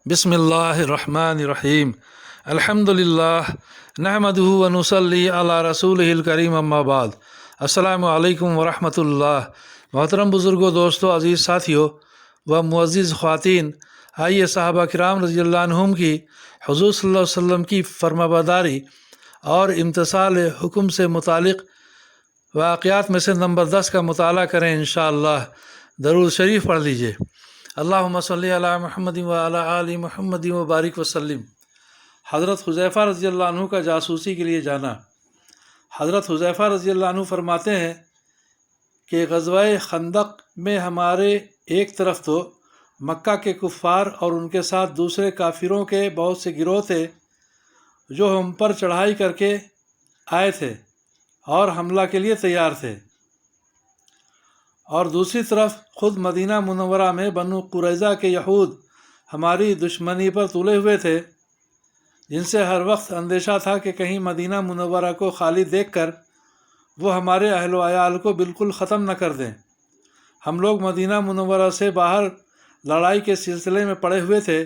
बिस्मिल्लाहिर्रहमानिर्रहीम अल्हम्दुलिल्लाह नहमदुहु व नुसल्ली अला रसूलिहिल करीम अम्मा बाद। अस्सलामु अलैकुम व रहमतुल्लाह। मोहतरम बुज़ुर्गों, दोस्तों, अज़ीज़ साथियों व मुअज़्ज़िज़ ख़वातीन, आइए सहाबा किराम रज़ियल्लाहु अन्हुम की हुज़ूर सल्लल्लाहु अलैहि वसल्लम की फरमाबरदारी और इम्तिसाल हुक्म से मुतालिक वाक़यात में से नंबर 10 का मुताला करें इंशाअल्लाह। दरूद शरीफ पढ़ लीजिए। अल्लाहुम्मा सल्ली अला मुहम्मद व अला आलि मुहम्मद व बारिक वसल्लिम। हज़रत हुज़ैफ़ा रज़ियल्लाहु अन्हु का जासूसी के लिए जाना। हज़रत हुज़ैफ़ा रज़ियल्लाहु अन्हु फरमाते हैं कि ग़ज़वा खंदक में हमारे एक तरफ तो मक्का के कुफ़ार और उनके साथ दूसरे काफिरों के बहुत से गिरोह थे जो हम पर चढ़ाई करके आए थे और हमला के लिए तैयार थे, और दूसरी तरफ ख़ुद मदीना मुनव्वरा में बनु कुरैज़ा के यहूद हमारी दुश्मनी पर तुले हुए थे, जिनसे हर वक्त अंदेशा था कि कहीं मदीना मुनव्वरा को खाली देखकर वो हमारे अहल व अयाल को बिल्कुल ख़त्म न कर दें। हम लोग मदीना मुनव्वरा से बाहर लड़ाई के सिलसिले में पड़े हुए थे।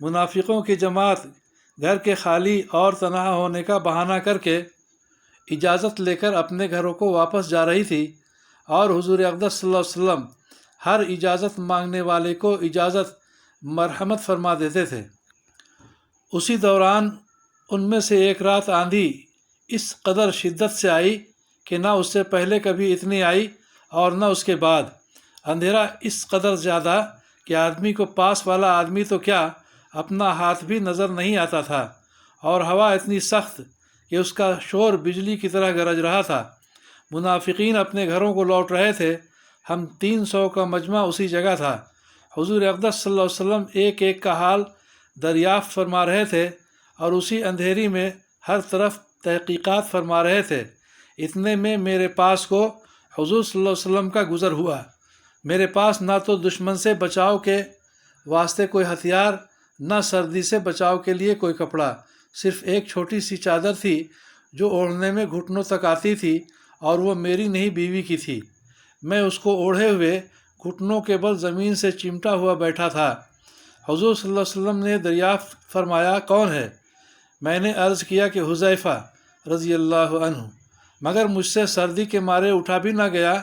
मुनाफिकों की जमात घर के खाली और तनहा होने का बहाना करके इजाज़त लेकर अपने घरों को वापस जा रही थी, और हुज़ूर अक़दस सल्लल्लाहु अलैहि वसल्लम हर इजाज़त मांगने वाले को इजाज़त मरहमत फरमा देते थे। उसी दौरान उनमें से एक रात आंधी इस कदर शिद्दत से आई कि ना उससे पहले कभी इतनी आई और न उसके बाद। अंधेरा इस कदर ज़्यादा कि आदमी को पास वाला आदमी तो क्या, अपना हाथ भी नज़र नहीं आता था, और हवा इतनी सख्त कि उसका शोर बिजली की तरह गरज रहा था। मुनाफिकीन अपने घरों को लौट रहे थे। हम 300 का मजमा उसी जगह था। हुज़ूर अक़दस सल्लल्लाहु अलैहि वसल्लम एक एक का हाल दरियाफ़्त फरमा रहे थे और उसी अंधेरी में हर तरफ तहक़ीक़ात फरमा रहे थे। इतने में मेरे पास को हुज़ूर सल्लल्लाहु अलैहि वसल्लम का गुज़र हुआ। मेरे पास ना तो दुश्मन से बचाव के वास्ते कोई हथियार, न सर्दी से बचाव के लिए कोई कपड़ा, सिर्फ़ एक छोटी सी चादर थी जो ओढ़ने में घुटनों तक आती थी, और वो मेरी नहीं बीवी की थी। मैं उसको ओढ़े हुए घुटनों के बल ज़मीन से चिमटा हुआ बैठा था। हुज़ूर सल्लल्लाहु अलैहि वसल्लम ने दरियाफ़्त फरमाया, कौन है? मैंने अर्ज़ किया कि हुज़ैफ़ा रज़ियल्लाहु अन्हु, मगर मुझसे सर्दी के मारे उठा भी न गया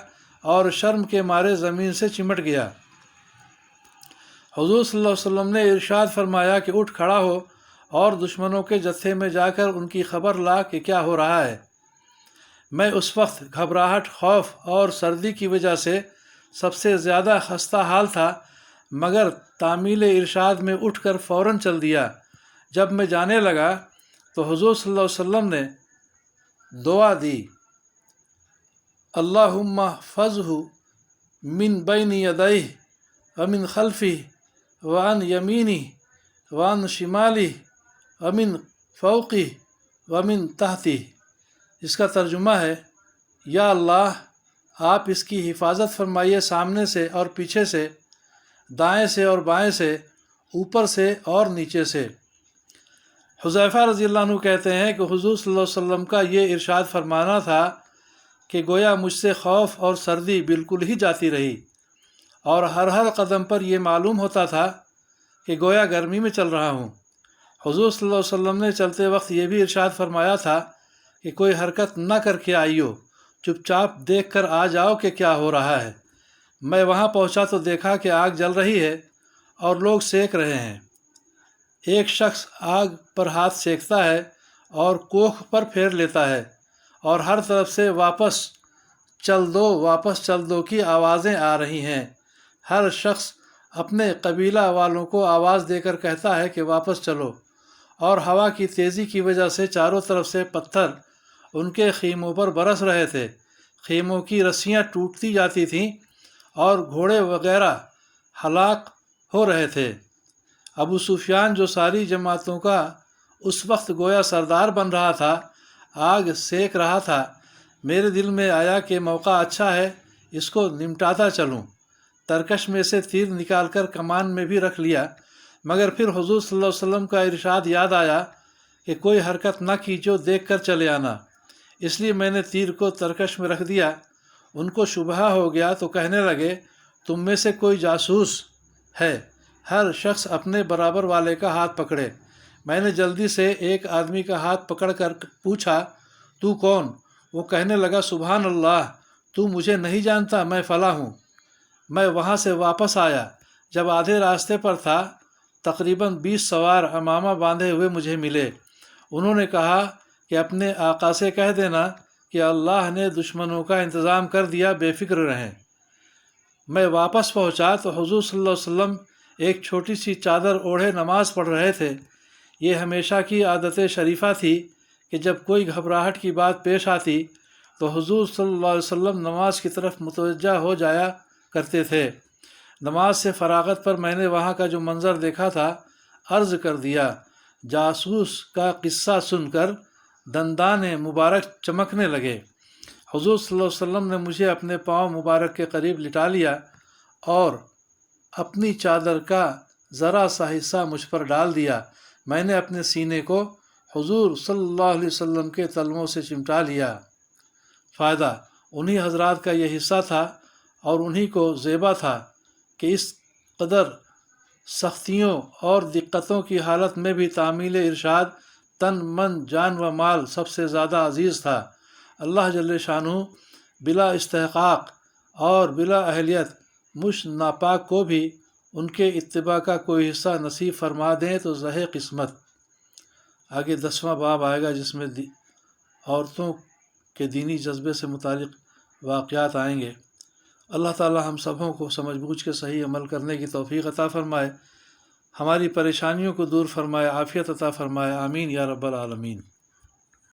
और शर्म के मारे ज़मीन से चिमट गया। हुज़ूर सल्लल्लाहु अलैहि वसल्लम ने इरशाद फरमाया कि उठ खड़ा हो और दुश्मनों के जत्थे में जाकर उनकी खबर ला कि क्या हो रहा है। मैं उस वक्त घबराहट, खौफ और सर्दी की वजह से सबसे ज़्यादा खस्ता हाल था, मगर तामील इरशाद में उठकर फ़ौरन चल दिया। जब मैं जाने लगा तो हुज़ूर सल्लल्लाहु अलैहि वसल्लम ने दुआ दी, अल्लाहुम्मा फ़ज़हु मिन बैनि यदैहि व मिन खल्फ़िहि व अन यमीनिहि व अन शिमालिहि व मिन फ़ौक़िहि व मिन तहतिहि। इसका तर्जुमा है, या अल्लाह, आप इसकी हिफाजत फरमाइए सामने से और पीछे से, दाएं से और बाएं से, ऊपर से और नीचे से। हुज़ैफ़ा रज़ियल्लाहु अन्हु कहते हैं कि हुज़ूर सल्लल्लाहु अलैहि वसल्लम का ये इरशाद फरमाना था कि गोया मुझसे खौफ और सर्दी बिल्कुल ही जाती रही, और हर कदम पर यह मालूम होता था कि गोया गर्मी में चल रहा हूँ। हुज़ूर सल्लल्लाहु अलैहि वसल्लम ने चलते वक्त ये भी इरशाद फरमाया था कि कोई हरकत न करके आइयो, चुपचाप देख कर आ जाओ कि क्या हो रहा है। मैं वहाँ पहुँचा तो देखा कि आग जल रही है और लोग सेक रहे हैं। एक शख्स आग पर हाथ सेकता है और कोख पर फेर लेता है, और हर तरफ से वापस चल दो की आवाज़ें आ रही हैं। हर शख्स अपने कबीला वालों को आवाज़ देकर कहता है कि वापस चलो, और हवा की तेज़ी की वजह से चारों तरफ से पत्थर उनके ख़ीमों पर बरस रहे थे। ख़ीमों की रस्सियाँ टूटती जाती थीं और घोड़े वग़ैरह हलाक हो रहे थे। अबू सुफियान, जो सारी जमातों का उस वक्त गोया सरदार बन रहा था, आग सेक रहा था। मेरे दिल में आया कि मौका अच्छा है, इसको निमटाता चलूँ। तरकश में से तीर निकालकर कमान में भी रख लिया, मगर फिर हुज़ूर सल्लल्लाहु अलैहि वसल्लम का इरशाद याद आया कि कोई हरकत न कीजिए, देख कर चले आना। इसलिए मैंने तीर को तरकश में रख दिया। उनको शुबहा हो गया तो कहने लगे, तुम में से कोई जासूस है ہر شخص اپنے برابر والے کا ہاتھ پکڑے۔ میں نے جلدی سے ایک آدمی کا ہاتھ پکڑ کر پوچھا، تو کون؟ وہ کہنے لگا، سبحان اللہ، تو مجھے نہیں جانتا، میں فلاں ہوں۔ میں وہاں سے واپس آیا۔ جب آدھے راستے پر تھا، تقریباً 20 سوار عمامہ باندھے ہوئے مجھے ملے۔ انہوں نے کہا کہ اپنے آقا سے کہہ دینا کہ اللہ نے دشمنوں کا انتظام کر دیا، بے فکر رہیں۔ میں واپس پہنچا تو حضور صلی اللہ علیہ وسلم ایک چھوٹی سی چادر اوڑھے نماز پڑھ رہے تھے۔ یہ ہمیشہ کی عادت شریفہ تھی کہ جب کوئی گھبراہٹ کی بات پیش آتی تو حضور صلی اللہ علیہ وسلم نماز کی طرف متوجہ ہو جایا کرتے تھے۔ نماز سے فراغت پر میں نے وہاں کا جو منظر دیکھا تھا عرض کر دیا۔ جاسوس کا قصہ سن کر دندان مبارک چمکنے لگے۔ حضور صلی اللہ علیہ وسلم نے مجھے اپنے پاؤں مبارک کے قریب لٹا لیا اور اپنی چادر کا ذرا سا حصہ مجھ پر ڈال دیا۔ میں نے اپنے سینے کو حضور صلی اللہ علیہ وسلم کے تلووں سے چمٹا لیا۔ فائدہ: انہی حضرات کا یہ حصہ تھا اور انہی کو زیبا تھا کہ اس قدر سختیوں اور دقتوں کی حالت میں بھی تعمیل ارشاد تن من جان و مال سب سے زیادہ عزیز تھا۔ اللہ جل شانہ بلا استحقاق اور بلا اہلیت مجھ ناپاک کو بھی ان کے اتباع کا کوئی حصہ نصیب فرما دیں تو زہ قسمت۔ آگے 10واں باب آئے گا جس میں عورتوں کے دینی جذبے سے متعلق واقعات آئیں گے۔ اللہ تعالی ہم سبوں کو سمجھ بوجھ کے صحیح عمل کرنے کی توفیق عطا فرمائے، ہماری پریشانیوں کو دور فرمائے، عافیت عطا فرمائے، آمین یا رب العالمین۔